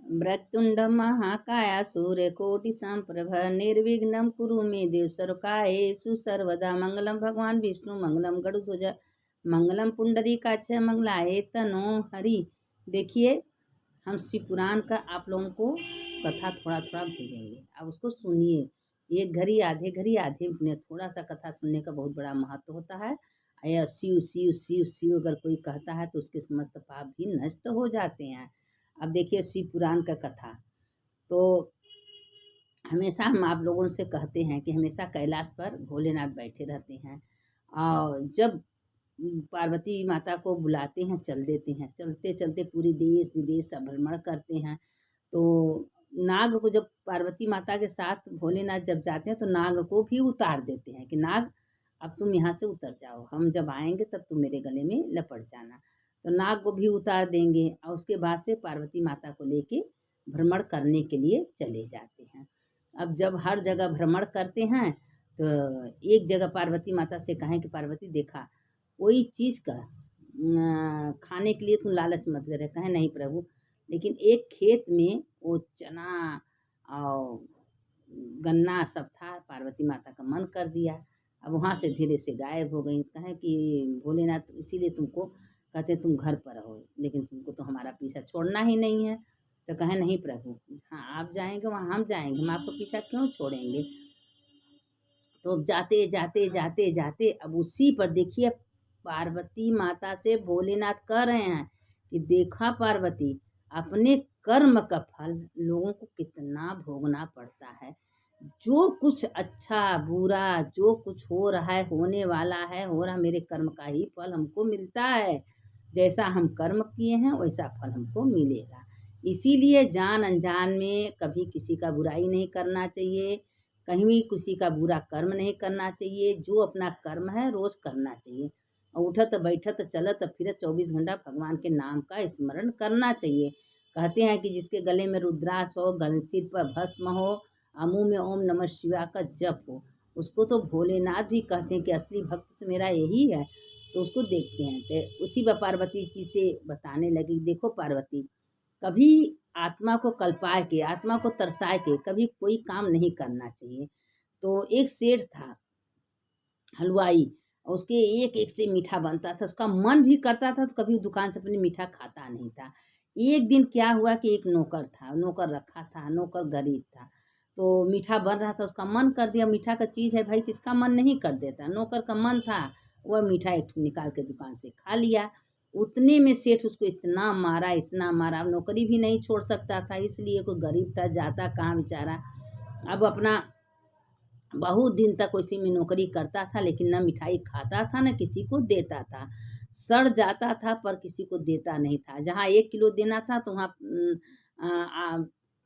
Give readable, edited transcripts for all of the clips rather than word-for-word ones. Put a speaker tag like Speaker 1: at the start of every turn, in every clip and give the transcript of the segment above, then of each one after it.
Speaker 1: वक्रतुंड महाकाय सूर्यकोटि समप्रभ निर्विघ्नं कुरु मे देव सर्वकार्येषु सर्वदा मंगलम भगवान विष्णु मंगलम गरुड़ध्वज मंगलम पुंडरीकाक्ष मंगलाय तनो हरि। देखिए, हम शिव पुराण का आप लोगों को कथा थोड़ा थोड़ा भेजेंगे, आप उसको सुनिए। एक घड़ी आधे में थोड़ा सा कथा सुनने का बहुत बड़ा महत्व होता है। यह शिव शिव शिव शिव अगर कोई कहता है तो उसके समस्त पाप भी नष्ट हो जाते हैं। अब देखिए शिव पुराण का कथा, तो हमेशा हम आप लोगों से कहते हैं कि हमेशा कैलाश पर भोलेनाथ बैठे रहते हैं, और जब पार्वती माता को बुलाते हैं चल देते हैं, चलते चलते पूरी देश विदेश सब भ्रमण करते हैं। तो नाग को जब पार्वती माता के साथ भोलेनाथ जब जाते हैं तो नाग को भी उतार देते हैं कि नाग अब तुम यहाँ से उतर जाओ, हम जब आएंगे तब तुम मेरे गले में लपट जाना। तो नाग को भी उतार देंगे और उसके बाद से पार्वती माता को लेके भ्रमण करने के लिए चले जाते हैं। अब जब हर जगह भ्रमण करते हैं तो एक जगह पार्वती माता से कहें कि पार्वती देखा कोई चीज़ का खाने के लिए तुम लालच मत करे। कहें नहीं प्रभु, लेकिन एक खेत में वो चना और गन्ना सब था, पार्वती माता का मन कर दिया। अब वहाँ से धीरे से गायब हो गई। कहें कि भोलेनाथ इसीलिए तुमको कहते तुम घर पर रहो, लेकिन तुमको तो हमारा पीछा छोड़ना ही नहीं है। तो कहें नहीं प्रभु, हाँ आप जाएंगे वहाँ हम जाएंगे, हम आपको पीछा क्यों छोड़ेंगे। तो जाते जाते जाते जाते अब उसी पर देखिए पार्वती माता से भोलेनाथ कह रहे हैं कि देखा पार्वती, अपने कर्म का फल लोगों को कितना भोगना पड़ता है। जो कुछ अच्छा बुरा जो कुछ हो रहा है, होने वाला है, हो रहा मेरे कर्म का ही फल हमको मिलता है। जैसा हम कर्म किए हैं वैसा फल हमको मिलेगा। इसीलिए जान अनजान में कभी किसी का बुराई नहीं करना चाहिए, कहीं भी किसी का बुरा कर्म नहीं करना चाहिए। जो अपना कर्म है रोज करना चाहिए, और उठत बैठत चलत फिरत 24 घंटा भगवान के नाम का स्मरण करना चाहिए। कहते हैं कि जिसके गले में रुद्राक्ष हो, गले सिर पर भस्म हो, मुँह में ओम नमः शिवाय का जप हो, उसको तो भोलेनाथ भी कहते हैं कि असली भक्त तो मेरा यही है। तो उसको देखते हैं तो उसी पर पार्वती जी से बताने लगी, देखो पार्वती, कभी आत्मा को कल्पा के, आत्मा को तरसा के कभी कोई काम नहीं करना चाहिए। तो एक सेठ था हलवाई, उसके एक एक से मीठा बनता था, उसका मन भी करता था तो कभी दुकान से अपनी मीठा खाता नहीं था। एक दिन क्या हुआ कि एक नौकर था, नौकर रखा था, नौकर गरीब था, तो मीठा बन रहा था, उसका मन कर दिया। मीठा का चीज़ है भाई, किसका मन नहीं कर देता। नौकर का मन था, वह मीठा एक निकाल के दुकान से खा लिया। उतने में सेठ उसको इतना मारा इतना मारा, नौकरी भी नहीं छोड़ सकता था, इसलिए कोई गरीब था, जाता कहाँ बेचारा। अब अपना बहुत दिन तक उसी में नौकरी करता था, लेकिन न मिठाई खाता था न किसी को देता था। सड़ जाता था पर किसी को देता नहीं था। जहाँ 1 किलो देना था तो वहाँ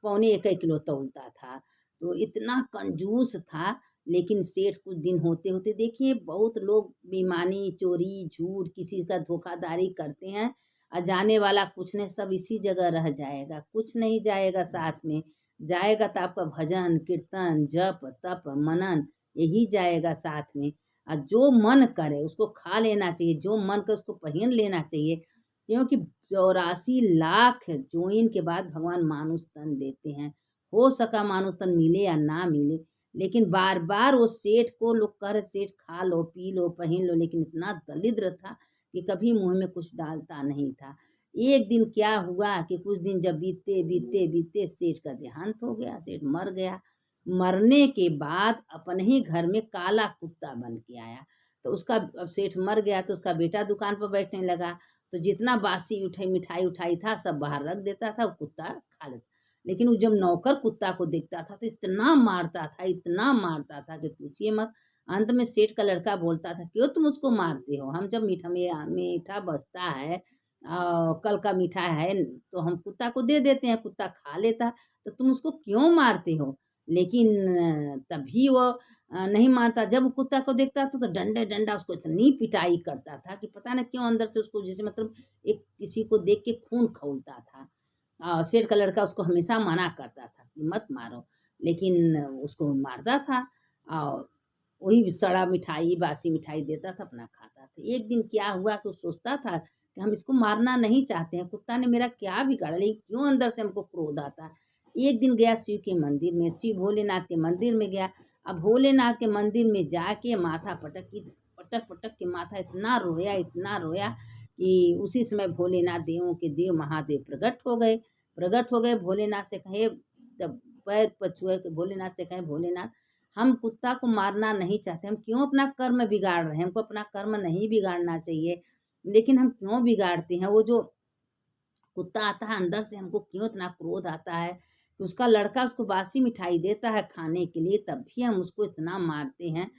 Speaker 1: पौने 1 किलो तौलता था। तो इतना कंजूस था। लेकिन सेठ कुछ दिन होते होते देखिए बहुत लोग बेईमानी चोरी झूठ किसी का धोखाधड़ी करते हैं, जाने वाला कुछ नहीं, सब इसी जगह रह जाएगा, कुछ नहीं जाएगा साथ में। जाएगा तो आपका भजन कीर्तन जप तप मनन यही जाएगा साथ में। और जो मन करे उसको खा लेना चाहिए, जो मन करे उसको पहन लेना चाहिए, क्योंकि 84 लाख जोइन के बाद भगवान मानुष तन देते हैं। हो सका मानुष तन मिले या ना मिले, लेकिन बार बार वो सेठ को लोग कह रहे सेठ खा लो पी लो पहन लो, लेकिन इतना दरिद्र था कि कभी मुंह में कुछ डालता नहीं था। एक दिन क्या हुआ कि कुछ दिन जब बीतते बीतते बीतते सेठ का देहांत हो गया, सेठ मर गया। मरने के बाद अपने ही घर में काला कुत्ता बन के आया। तो उसका अब सेठ मर गया तो उसका बेटा दुकान पर बैठने लगा, तो जितना बासी उठाई मिठाई उठाई था सब बाहर रख देता था, वो कुत्ता खा लेता। लेकिन वो जब नौकर कुत्ता को देखता था तो इतना मारता था इतना मारता था कि पूछिए मत। अंत में सेठ का लड़का बोलता था क्यों तुम उसको मारते हो, हम जब मीठा मीठा बचता है कल का मीठा है तो हम कुत्ता को दे देते हैं, कुत्ता खा लेता, तो तुम उसको क्यों मारते हो। लेकिन तभी वो नहीं मानता। जब वो कुत्ता को देखता था तो डंडे डंडा उसको इतनी पिटाई करता था कि पता नहीं क्यों अंदर से उसको जैसे मतलब एक किसी को देख के खून खौलता था। शेर का लड़का उसको हमेशा मना करता था कि मत मारो, लेकिन उसको मारता था और वही सड़ा मिठाई बासी मिठाई देता था अपना खाता था। एक दिन क्या हुआ कि वो सोचता था कि कि हम इसको मारना नहीं चाहते हैं, कुत्ता ने मेरा क्या बिगाड़ा, लेकिन क्यों अंदर से हमको क्रोध आता है। एक दिन गया शिव के मंदिर में, शिव भोलेनाथ के मंदिर में गया। अब भोलेनाथ के मंदिर में जाके माथा पटक पटक के माथा इतना रोया कि उसी समय भोलेनाथ देवों के देव महादेव प्रकट हो गए। भोलेनाथ से कहे, तब पैर पर छुए के भोलेनाथ से कहे, भोलेनाथ हम कुत्ता को मारना नहीं चाहते, हम क्यों अपना कर्म बिगाड़ रहे हैं, हमको अपना कर्म नहीं बिगाड़ना चाहिए, लेकिन हम क्यों बिगाड़ते हैं। वो जो कुत्ता आता है अंदर से, हमको क्यों इतना क्रोध आता है कि उसका लड़का उसको बासी मिठाई देता है खाने के लिए, तब भी हम उसको इतना मारते हैं।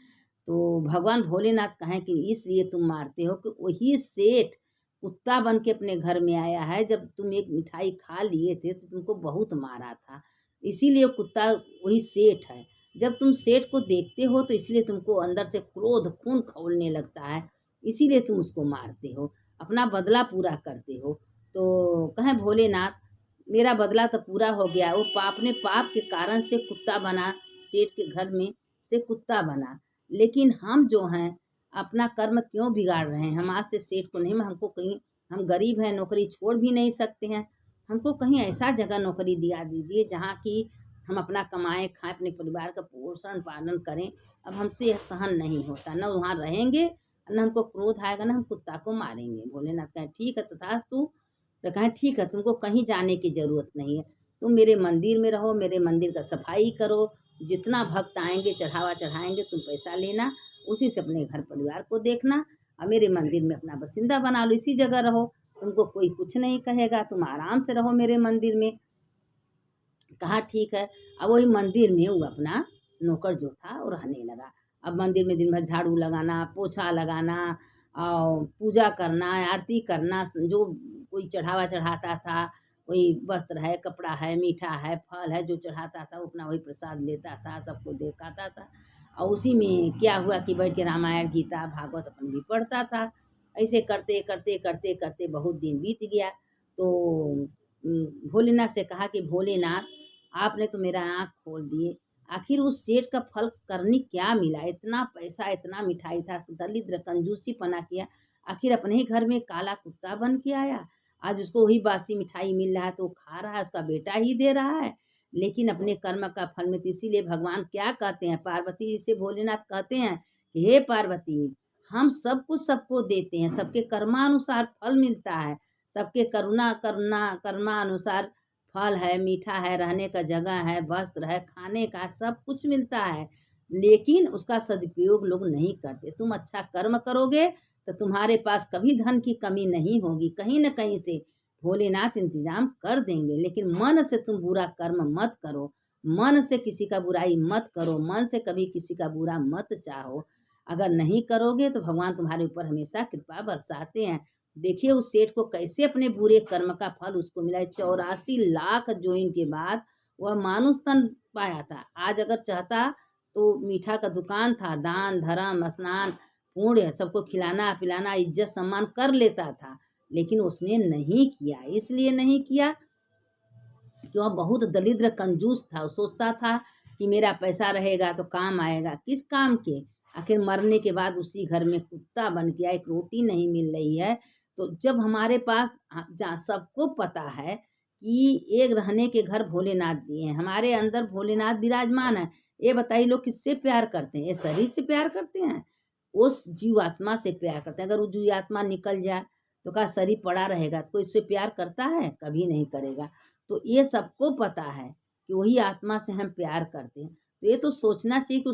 Speaker 1: तो भगवान भोलेनाथ कहें कि इसलिए तुम मारते हो कि वही सेठ कुत्ता बन के अपने घर में आया है, जब तुम एक मिठाई खा लिए थे तो तुमको बहुत मारा था, इसीलिए कुत्ता वही सेठ है। जब तुम सेठ को देखते हो तो इसलिए तुमको अंदर से क्रोध खून खौलने लगता है, इसीलिए तुम उसको मारते हो, अपना बदला पूरा करते हो। तो कहें भोलेनाथ मेरा बदला तो पूरा हो गया, वो पाप के कारण से कुत्ता बना, सेठ के घर में से कुत्ता बना, लेकिन हम जो हैं अपना कर्म क्यों बिगाड़ रहे हैं। हम आज से सेठ को नहीं, हमको कहीं, हम गरीब हैं, नौकरी छोड़ भी नहीं सकते हैं, हमको कहीं ऐसा जगह नौकरी दिया दीजिए जहाँ की हम अपना कमाएं खाएं, अपने परिवार का पोषण पालन करें। अब हमसे यह सहन नहीं होता, न वहाँ रहेंगे न हमको क्रोध आएगा, न हम कुत्ता को मारेंगे। भोलेनाथ कहें ठीक है तथास्तु। तो कहें ठीक है, तुमको कहीं जाने की ज़रूरत नहीं है, तुम मेरे मंदिर में रहो, मेरे मंदिर का सफाई करो, जितना भक्त आएंगे चढ़ावा चढ़ाएंगे तुम पैसा लेना, उसी से अपने घर परिवार को देखना, और मेरे मंदिर में अपना बसिंदा बना लो, इसी जगह रहो, तुमको कोई कुछ नहीं कहेगा, तुम आराम से रहो मेरे मंदिर में। कहा ठीक है। अब वही मंदिर में वो अपना नौकर जो था वो रहने लगा। अब मंदिर में दिन भर झाड़ू लगाना, पोछा लगाना और पूजा करना, आरती करना, जो कोई चढ़ावा चढ़ाता था, कोई वस्त्र है, कपड़ा है, मीठा है, फल है, जो चढ़ाता था वो अपना वही प्रसाद लेता था, सबको दिखाता था। और उसी में क्या हुआ कि बैठ के रामायण गीता भागवत अपन भी पढ़ता था। ऐसे करते करते करते करते बहुत दिन बीत गया। तो भोलेनाथ से कहा कि भोलेनाथ आपने तो मेरा आँख खोल दिए, आखिर उस सेठ का फल करनी क्या मिला, इतना पैसा इतना मिठाई था, दरिद्र कंजूसी पना किया, आखिर अपने ही घर में काला कुत्ता बन के आया, आज उसको वही बासी मिठाई मिल रहा है तो वो खा रहा है, उसका बेटा ही दे रहा है, लेकिन अपने कर्म का फल में। तो इसीलिए भगवान क्या कहते हैं, पार्वती जी से भोलेनाथ कहते हैं कि हे पार्वती हम सब कुछ सबको देते हैं, सबके कर्मानुसार फल मिलता है, सबके कर्मानुसार फल है, मीठा है, रहने का जगह है, वस्त्र है, खाने का सब कुछ मिलता है, लेकिन उसका सदुपयोग लोग नहीं करते। तुम अच्छा कर्म करोगे तो तुम्हारे पास कभी धन की कमी नहीं होगी, कहीं न कहीं से भोलेनाथ इंतजाम कर देंगे, लेकिन मन से तुम बुरा कर्म मत करो, मन से किसी का बुराई मत करो, मन से कभी किसी का बुरा मत चाहो। अगर नहीं करोगे तो भगवान तुम्हारे ऊपर हमेशा कृपा बरसाते हैं। देखिए उस सेठ को कैसे अपने बुरे कर्म का फल उसको मिला है। 84 लाख जोइन के बाद वह मानुष तन पाया था। आज अगर चाहता तो मीठा का दुकान था, दान धर्म स्नान पुण्य सबको खिलाना पिलाना इज्जत सम्मान कर लेता था, लेकिन उसने नहीं किया। इसलिए नहीं किया कि वह बहुत दरिद्र कंजूस था। वो सोचता था कि मेरा पैसा रहेगा तो काम आएगा, किस काम के, आखिर मरने के बाद उसी घर में कुत्ता बन गया, एक रोटी नहीं मिल रही है। तो जब हमारे पास जहाँ सबको पता है कि एक रहने के घर भोलेनाथ दिए हैं, हमारे अंदर भोलेनाथ विराजमान है, ये बताइए लोग किससे प्यार करते हैं, ये शरीर से प्यार करते हैं, उस जीवात्मा से प्यार करते हैं। अगर वो जीवात्मा निकल जाए तो क्या शरीर पड़ा रहेगा, तो कोई इससे प्यार करता है, कभी नहीं करेगा। तो ये सबको पता है कि वही आत्मा से हम प्यार करते हैं। तो ये तो सोचना चाहिए कि